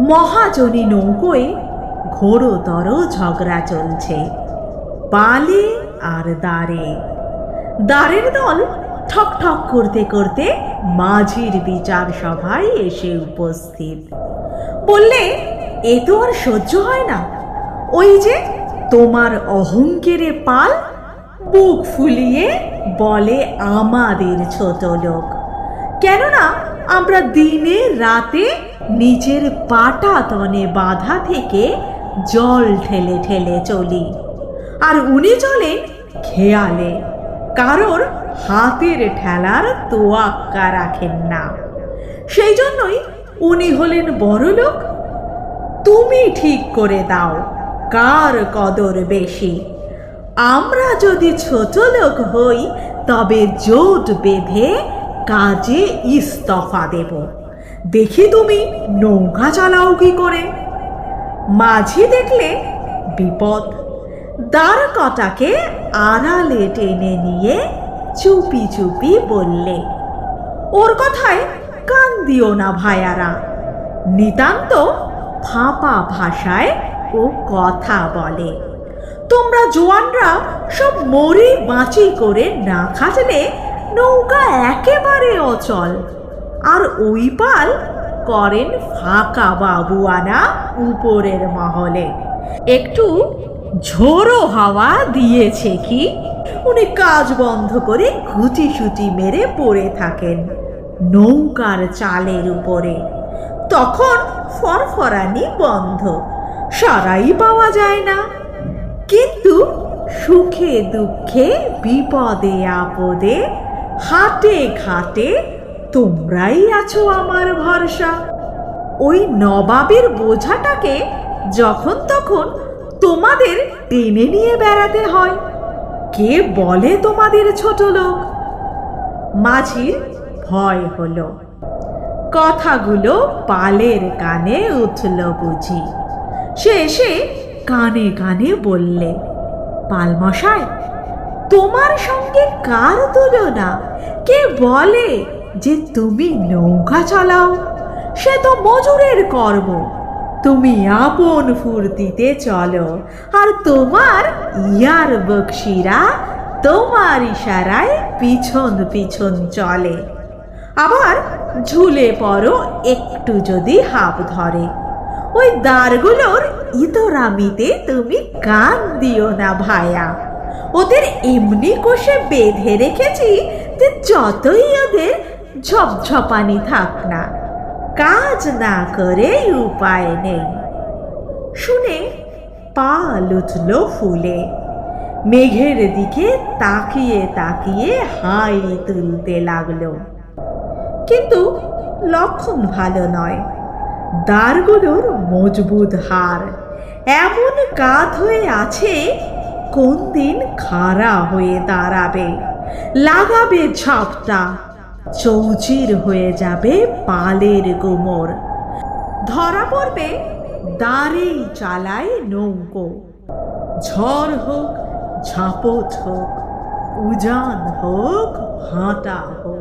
মহাজনী নৌকোয় ঘোরতর ঝগড়া চলছে পালে আর দাঁড়ে। দাঁড়ের দল ঠক ঠক করতে করতে মাঝির বিচার সভায় এসে উপস্থিত। বললে, এ তো আর সহ্য হয় না। ওই যে তোমার অহংকারে পাল বুক ফুলিয়ে বলে আমাদের ছোট লোক, কেননা আমরা দিনে রাতে নিজের পাটাতনে বাঁধা থেকে জল ঠেলে ঠেলে চলি, আর উনি চলেন খেয়ালে, কারোর হাতের ঠেলার তোয়াক্কা রাখেন না। সেই জন্যই উনি হলেন বড় লোক। তুমি ঠিক করে দাও কার কদর বেশি। আমরা যদি ছোট লোক হই তবে জোট বেঁধে কাজে ইস্তফা দেব। দেখি তুমি নৌকা চালাও কি করে। মাঝি দেখলে বিপদ, দাঁড় কটাকে আড়ালে টেনে নিয়ে চুপি চুপি বললে, ওর কথায় কান দিও না ভাইয়ারা। নিতান্ত ফাঁপা ভাষায় ও কথা বলে। তোমরা জোয়ানরা সব মরি বাঁচি করে না খাটলে নৌকা একেবারে অচল। আর ওই পাল করেন ফাঁকা বাবুয়ানা উপরের মহলে। একটু ঝোড়ো হাওয়া দিয়েছে কি উনি কাজ বন্ধ করে ঘুটি সুটি মেরে পড়ে থাকেন নৌকার চালের উপরে। তখন ফরফরানি বন্ধ, সারাই পাওয়া যায় না। কিন্তু সুখে দুঃখে বিপদে আপদে হাটে ঘাটে তোমরাই আছো আমার ভরসা। ওই নবাবের বোঝাটাকে যখন তখন তোমাদের টেনে নিয়ে বেড়াতে হয়। কে বলে তোমাদের ছোট লোক? মাঝির ভয় হলো। কথাগুলো পালের কানে উঠল বুঝি। সে এসে কানে কানে বললে, পালমশাই, তোমার সঙ্গে কার তুলনা? কে বলে যে তুমি নৌকা চালাও? সে তো মজুরের কর্ম। তুমি আপন ফুর্তিতে চলো, আর তোমার ইয়ার বকশিরা তোমার ইশারায় পিছন পিছন চলে। আবার ঝুলে পড়ো একটু যদি হাঁপ ধরে। ওই দাঁড়গুলোর ইতরামিতে তুমি কান দিও না ভায়া। ওদের এমনি কষে বেঁধে রেখেছি যে যতই ওদের ঝপঝপানি থাক না, কাজ না করে উপায় নেই। শুনে পা লুটল ফুলে। মেঘের দিকে তাকিয়ে তাকিয়ে হাই তুলতে লাগলো। কিন্তু লক্ষণ ভালো নয়। দাঁড়গুলোর মজবুত হাড় এমন কাত হয়ে আছে, কোন দিন খাড়া হয়ে দাঁড়াবে, লাগাবে ঝাপটা, চৌচির হয়ে যাবে পালের গুমর। ধরা পড়বে দাঁড়েই চালায় নৌকো। ঝড় হোক, ঝাপট হোক, উজান হোক, ভাটা হোক।